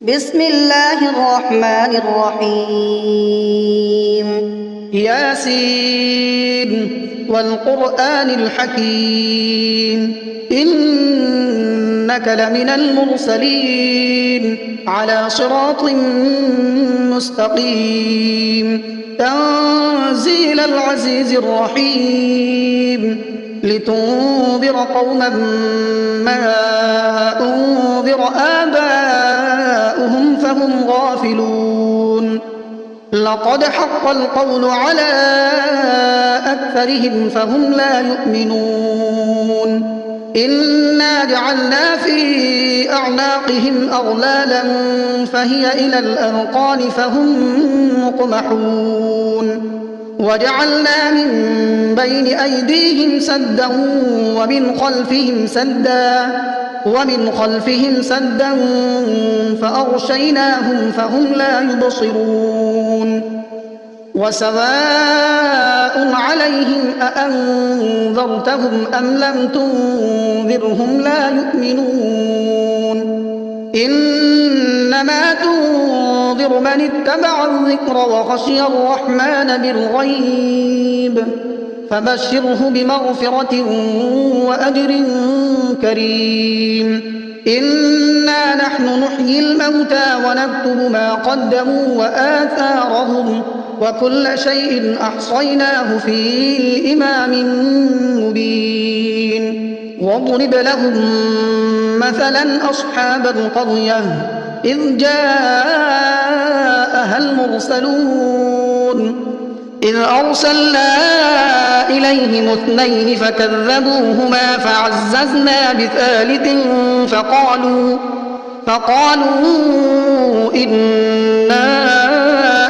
بسم الله الرحمن الرحيم ياسين والقرآن الحكيم إنك لمن المرسلين على صراط مستقيم تنزيل العزيز الرحيم لتنذر قوما ما أنذر آباؤهم فهم غافلون لقد حق القول على أكثرهم فهم لا يؤمنون إنا جعلنا في أعناقهم أغلالا فهي إلى الأذقان فهم مقمحون وجعلنا من بين أيديهم سدا ومن خلفهم سدا فأغشيناهم فهم لا يبصرون وسواء عليهم أأنذرتهم أم لم تنذرهم لا يؤمنون إنما تنذر من اتبع الذكر وخشي الرحمن بالغيب فبشره بمغفرة وأجر كريم إنا نحن نحيي الموتى ونكتب ما قدموا وآثارهم وكل شيء أحصيناه في إمام مبين واضرب لهم مثلا أصحاب القرية إذ جاءها المرسلون إذ أرسلنا إليهم اثنين فكذبوهما فعززنا بثالث فقالوا إنا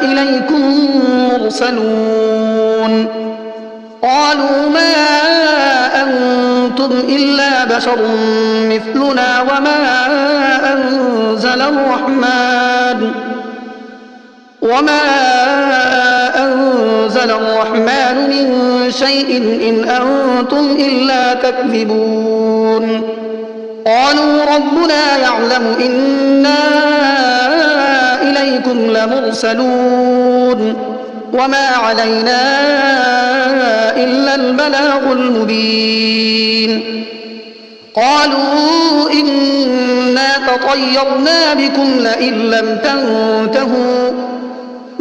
إليكم مرسلون قالوا ما أنتم إلا بشر مثلنا وما أنزل الرحمن من شيء إن أنتم إلا تكذبون قالوا ربنا يعلم إنا إليكم لمرسلون وما علينا إلا البلاغ المبين قالوا إنا تطيرنا بكم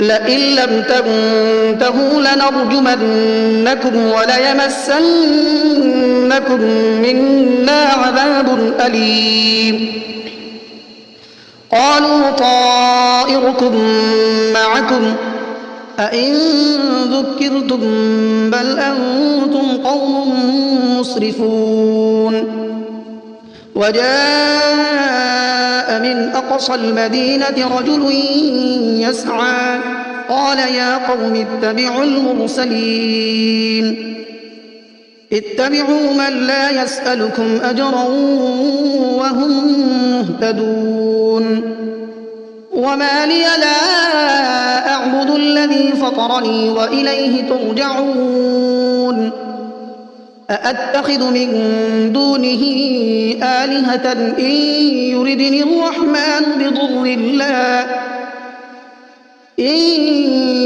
لئن لم تنتهوا لنرجمنكم وليمسنكم منا عذاب أليم قالوا طائركم معكم أئن ذكرتم بل أنتم قوم مسرفون وجاء من أقصى المدينة رجل يسعى قال يا قوم اتبعوا المرسلين اتبعوا من لا يسألكم أجرا وهم مهتدون وما لي لا أعبد الذي فطرني وإليه ترجعون أأتخذ من دونه آلهة إن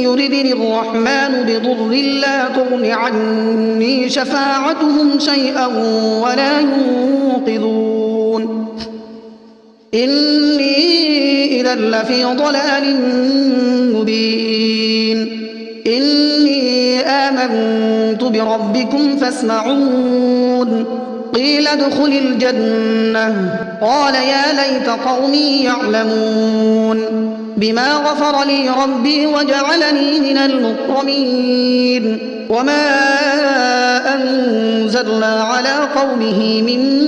يردني الرحمن بضر لا تغن عني شفاعتهم شيئا ولا ينقذون إني إذا لفي ضلال مبين إني آمنت بربكم فاسمعون قيل ادخل الجنة قال يا ليت قومي يعلمون بما غفر لي ربي وجعلني من المكرمين وما أنزلنا على قومه من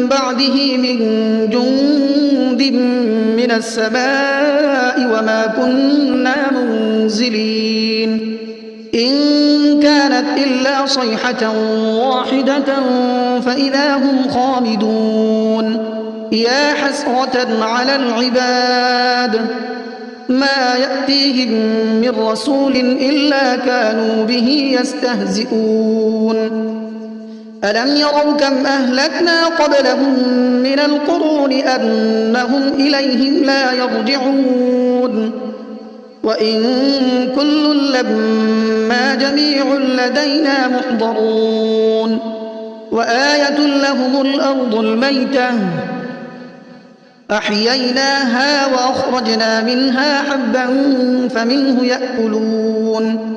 بعده من جند من السماء وما كنا منزلين إن كانت إلا صيحة واحدة فإذا هم خامدون يا حسرة على العباد ما يأتيهم من رسول إلا كانوا به يستهزئون ألم يروا كم أهلكنا قبلهم من القرون أنهم إليهم لا يرجعون وإن كل لما جميع لدينا محضرون وآية لهم الأرض الميتة أحييناها وأخرجنا منها حبا فمنه يأكلون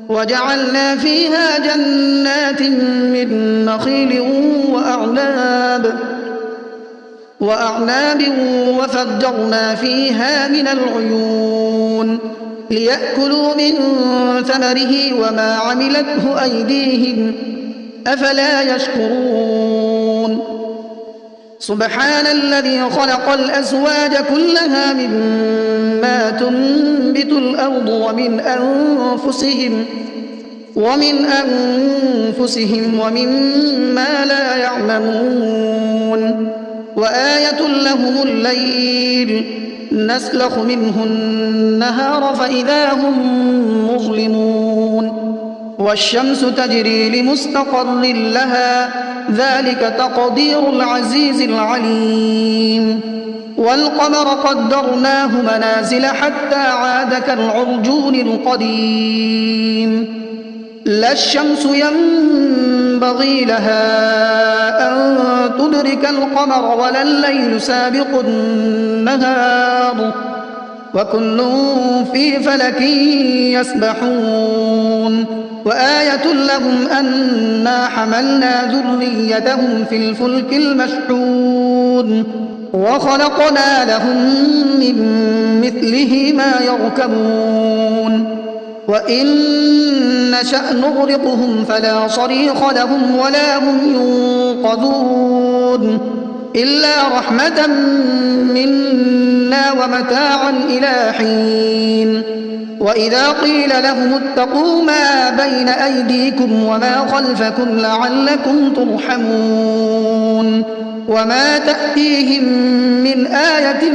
وجعلنا فيها جنات من نخيل وأعناب وفجرنا فيها من العيون ليأكلوا من ثمره وما عملته أيديهم أفلا يشكرون سبحان الذي خلق الأزواج كلها مما تنبت الأرض ومن أنفسهم ومما لا يعلمون وآية لهم الليل نسلخ منه النهار فإذا هم مظلمون والشمس تجري لمستقر لها ذلك تقدير العزيز العليم والقمر قدرناه منازل حتى عاد كالعرجون القديم لا الشمس ينبغي لها أن تدرك القمر ولا الليل سابق النهار وكل في فلك يسبحون وآية لهم أنا حملنا ذريتهم في الفلك المشحون وخلقنا لهم من مثله ما يركبون وإن نشأ نغرقهم فلا صريخ لهم ولا هم ينقذون إلا رحمة منا ومتاعا إلى حين وإذا قيل لهم اتقوا ما بين أيديكم وما خلفكم لعلكم ترحمون وما تأتيهم من آية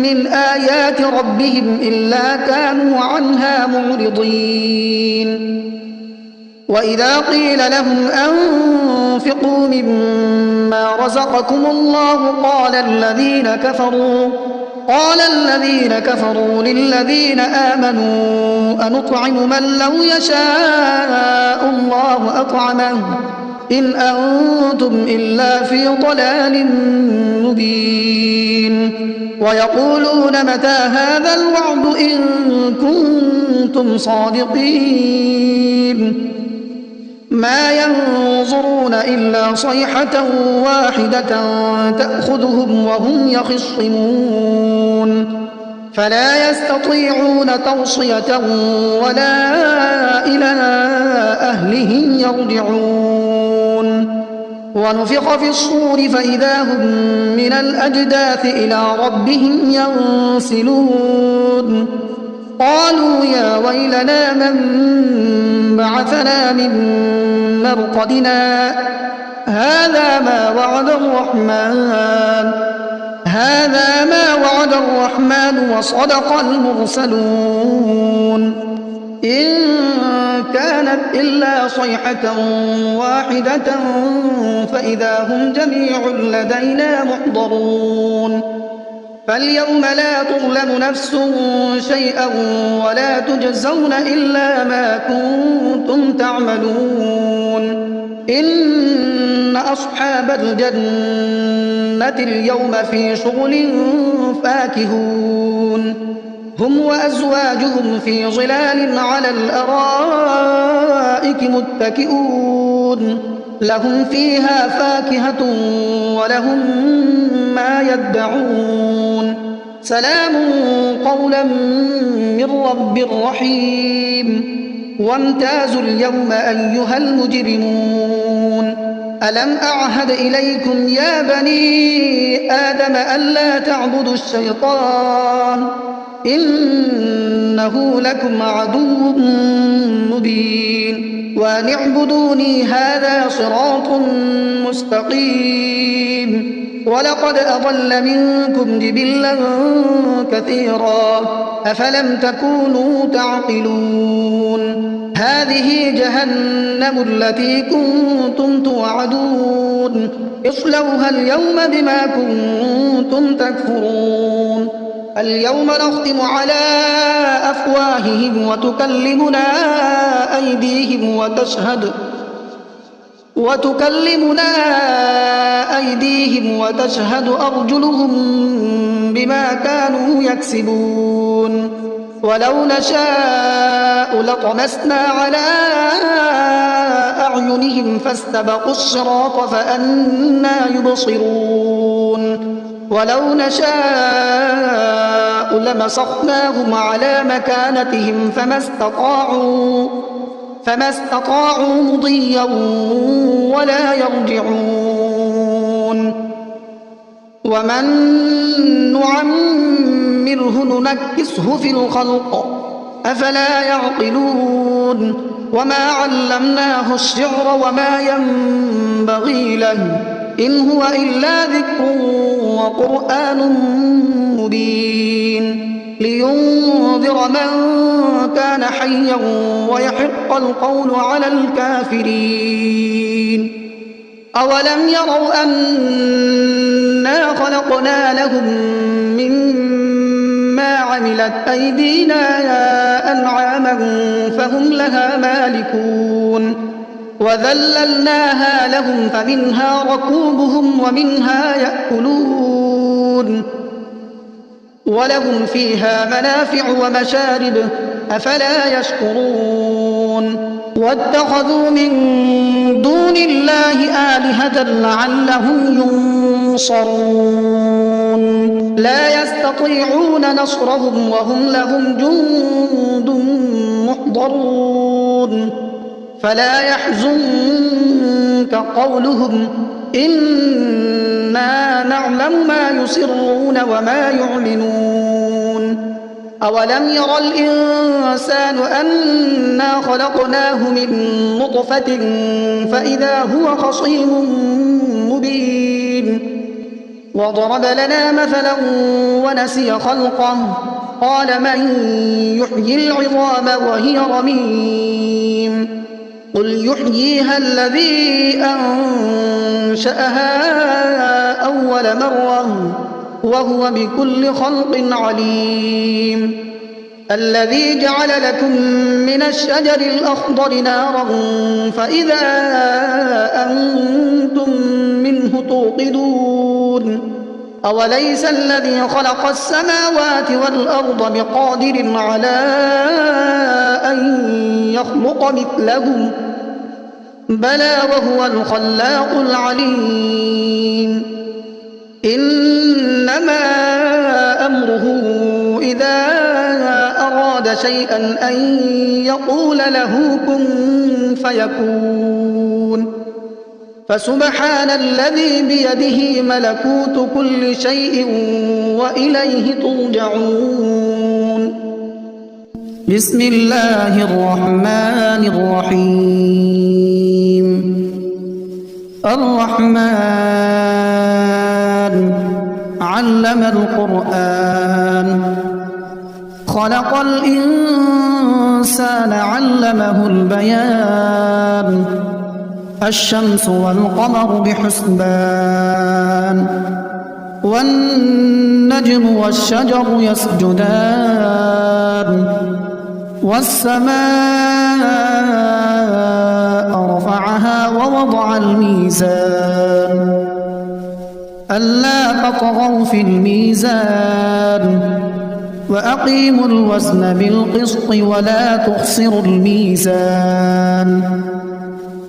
من آيات ربهم إلا كانوا عنها معرضين وإذا قيل لهم أنفقوا مما رزقكم الله قال الذين كفروا للذين آمنوا أنطعم من لو يشاء الله أطعمه إن أنتم إلا في ضلال مبين ويقولون متى هذا الوعد إن كنتم صادقين ما ينظرون إلا صيحة واحدة تأخذهم وهم يخصمون فلا يستطيعون توصية ولا إلى أهلهم يرجعون ونفخ في الصور فإذا هم من الأجداث إلى ربهم ينسلون قالوا يا ويلنا من بعثنا من مرقدنا هذا ما وعد الرحمن وصدق المرسلون إن كانت إلا صيحة واحدة فإذا هم جميع لدينا محضرون فاليوم لا تظلم نفس شيئا ولا تجزون إلا ما كنتم تعملون إن أصحاب الجنة اليوم في شغل فاكهون هم وأزواجهم في ظلال على الأرائك متكئون لهم فيها فاكهة ولهم ما يدعون سلام قولا من رب رحيم وامتازوا اليوم أيها المجرمون ألم أعهد إليكم يا بني آدم ألا تعبدوا الشيطان إنه لكم عدو مبين وأن اعبدوني هذا صراط مستقيم ولقد أضل منكم جبلا كثيرا أفلم تكونوا تعقلون هذه جهنم التي كنتم توعدون اصلوها اليوم بما كنتم تكفرون اليوم نختم على أفواههم وتكلمنا أيديهم وتشهد أرجلهم بما كانوا يكسبون ولو نشاء لطمسنا على أعينهم فاستبقوا الصراط فأنى يبصرون ولو نشاء لمسخناهم على مكانتهم فما استطاعوا مضيا ولا يرجعون ومن نعمره ننكسه في الخلق أفلا يعقلون وما علمناه الشعر وما ينبغي له إن هو إلا ذكر وقرآن مبين لينذر من كان حيا ويحق القول على الكافرين أولم يروا أنا خلقنا لهم مما عملت أيدينا أنعاما فهم لها مالكون وذللناها لهم فمنها ركوبهم ومنها يأكلون ولهم فيها منافع ومشارب أفلا يشكرون واتخذوا من دون الله آلهة لعلهم ينصرون لا يستطيعون نصرهم وهم لهم جند محضرون فلا يحزنك قولهم إنا نعلم ما يسرون وما يعلنون أولم ير الإنسان أنا خلقناه من نطفة فإذا هو خصيم مبين وضرب لنا مثلا ونسي خلقه قال من يحيي العظام وهي رميم قل يحييها الذي أنشأها أول مرة وهو بكل خلق عليم الذي جعل لكم من الشجر الأخضر نارا فإذا أنتم منه توقدون أوليس الذي خلق السماوات والأرض بقادر على أن يخلق مثلهم بلى وهو الخلاق العليم إنما أمره إذا أراد شيئا أن يقول له كن فيكون فسبحان الذي بيده ملكوت كل شيء وإليه ترجعون بسم الله الرحمن الرحيم الرحمن علم القرآن خلق الإنسان علمه البيان الشمس والقمر بحسبان والنجم والشجر يسجدان والسماء رفعها ووضع الميزان ألا تطغوا في الميزان وأقيموا الوزن بالقسط ولا تخسروا الميزان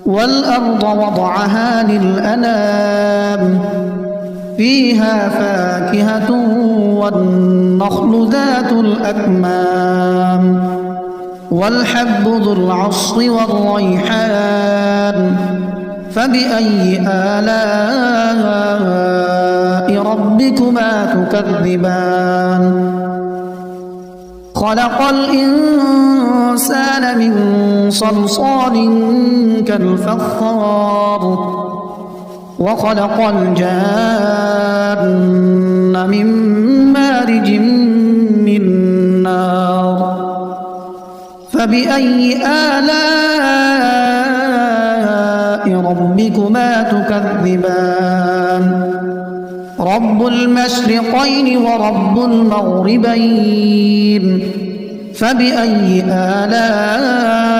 والأرض وضعها للأنام فيها فاكهة والنخل ذات الأكمام والحب ذو العصف والريحان فبأي آلاء ربكما تكذبان خلق الإنسان من صلصال كالفخار وخلق الجان من مارج من نار فبأي آلاء رب المشرقين ورب المغربين فبأي آلاء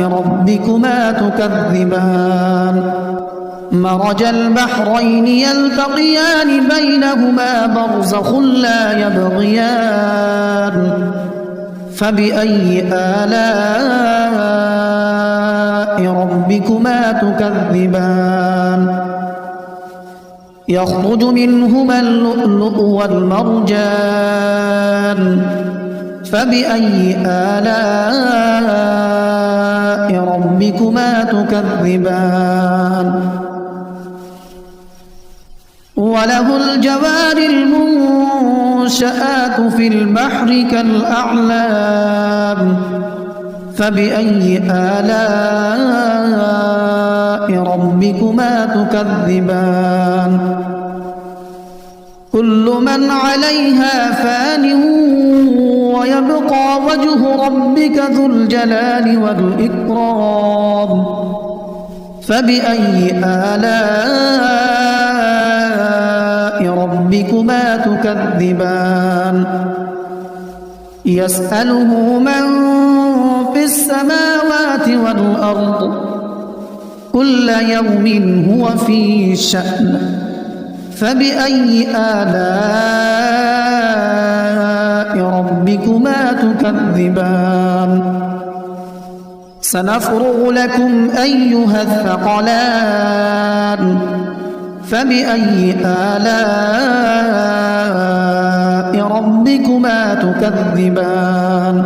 ربكما تكذبان مرج البحرين يلتقيان بينهما برزخ لا يبغيان فبأي آلاء ربكما تكذبان يخرج منهما اللؤلؤ والمرجان فبأي آلاء ربكما تكذبان وله الجوار المنشآت في البحر كالأعلام فبأي آلاء ربكما تكذبان كل من عليها فان ويبقى وجه ربك ذو الجلال والإكرام فبأي آلاء ربكما تكذبان يسأله من في السماوات والأرض كل يوم هو في شأن فبأي آلاء ربكما تكذبان سنفرغ لكم أيها الثقلان فبأي آلاء ربكما تكذبان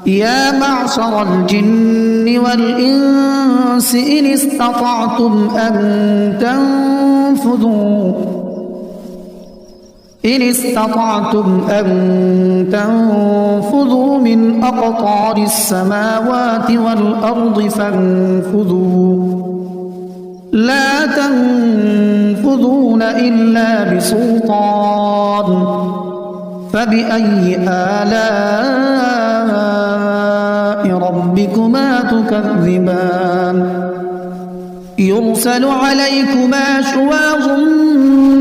يا معشر الجن والإنس إن استطعتم أن تنفذوا من أقطار السماوات والأرض فانفذوا لا تنفذون إلا بسلطان فبأي آلاء ربكما تكذبان يرسل عليكما شواظ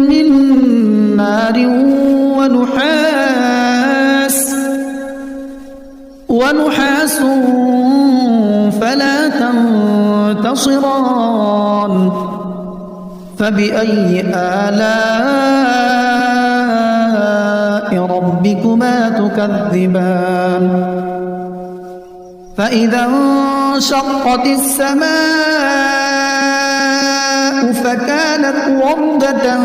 من نار ونحاس فلا تنتصران فبأي آلاء ربكما تكذبان فإذا انشقت السماء فكانت وردة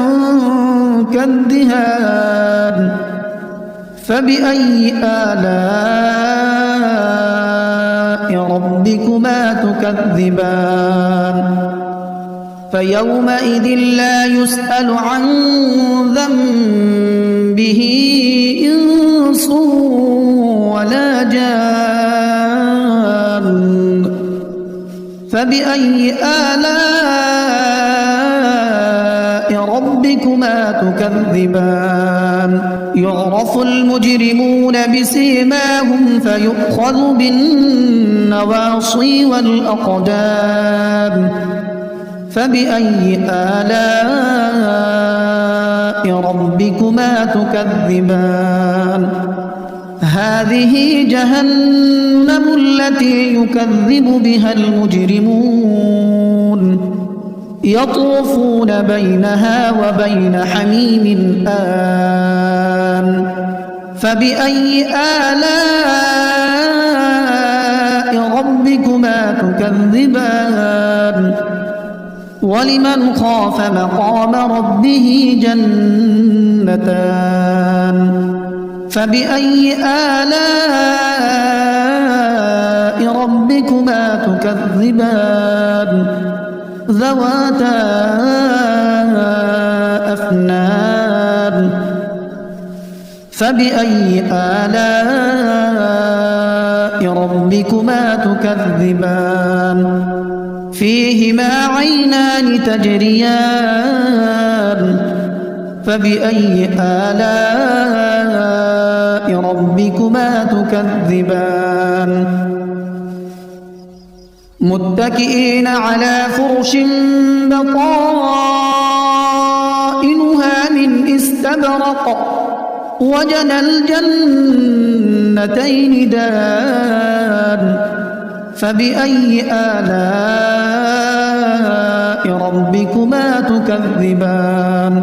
كالدهان فبأي آلاء ربكما تكذبان فيومئذ لا يسأل عن ذنبه إنس ولا جان فبأي آلاء ربكما تكذبان يعرف المجرمون بسيماهم فيؤخذ بالنواصي والأقدام فبأي آلاء ربكما تكذبان هذه جهنم التي يكذب بها المجرمون يطوفون بينها وبين حميم آن فبأي آلاء ربكما تكذبان ولمن خاف مقام ربه جنتان فبأي آلاء ربكما تكذبان ذواتا أفنان فبأي آلاء ربكما تكذبان فيهما عينان تجريان فبأي آلاء ربكما تكذبان متكئين على فرش بطائنها استبرق وجنى الجنتين دان فبأي آلاء ربكما تكذبان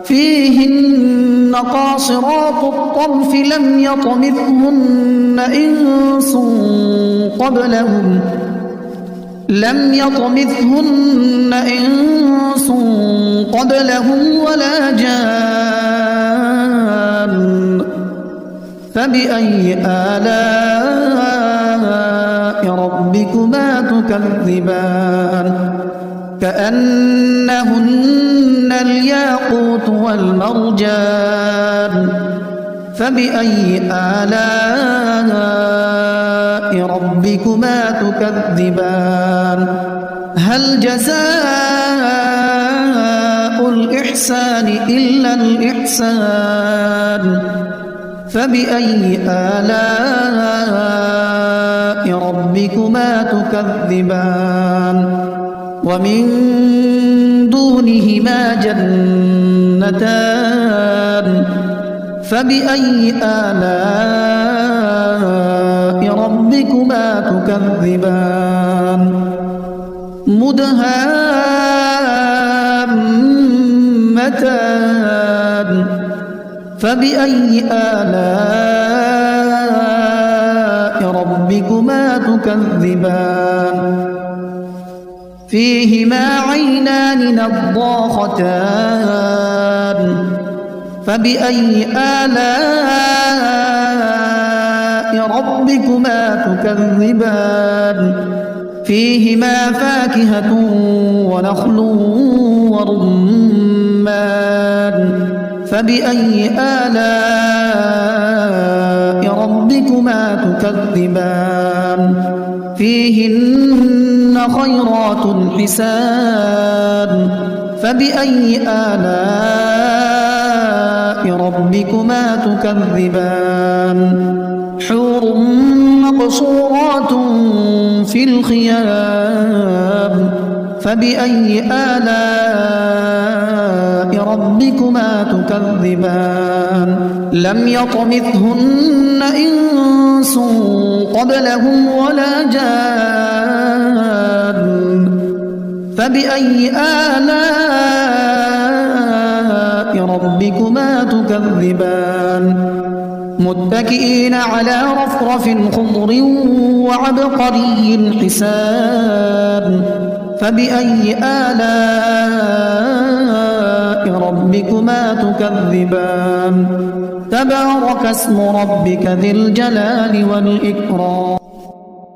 فيهن قاصرات الطرف لم يطمثهن إنس قبلهم ولا جان فبأي آلاء ربكما تكذبان كأنهن الياقوت والمرجان فبأي آلاء ربكما تكذبان هل جزاء الإحسان إلا الإحسان فبأي آلاء ربكما تكذبان ومن دونهما جنتان فبأي آلاء ربكما تكذبان مدهامتان فبأي آلاء ربكما تكذبان فيهما عينان نضاختان فبأي آلاء ربكما تكذبان فيهما فاكهة ونخل ورمان فبأي آلاء ربكما تكذبان فيهن خيرات حسان فبأي آلاء ربكما تكذبان حور مقصورات في الخيام فبأي آلاء ربكما تكذبان لم يطمثهن إنس قبلهم ولا جان فبأي آلاء ربكما تكذبان متكئين على رفرف خضر وعبقري حسان فبأي آلاء ربكما تكذبان تبارك اسم ربك ذي الجلال والإكرام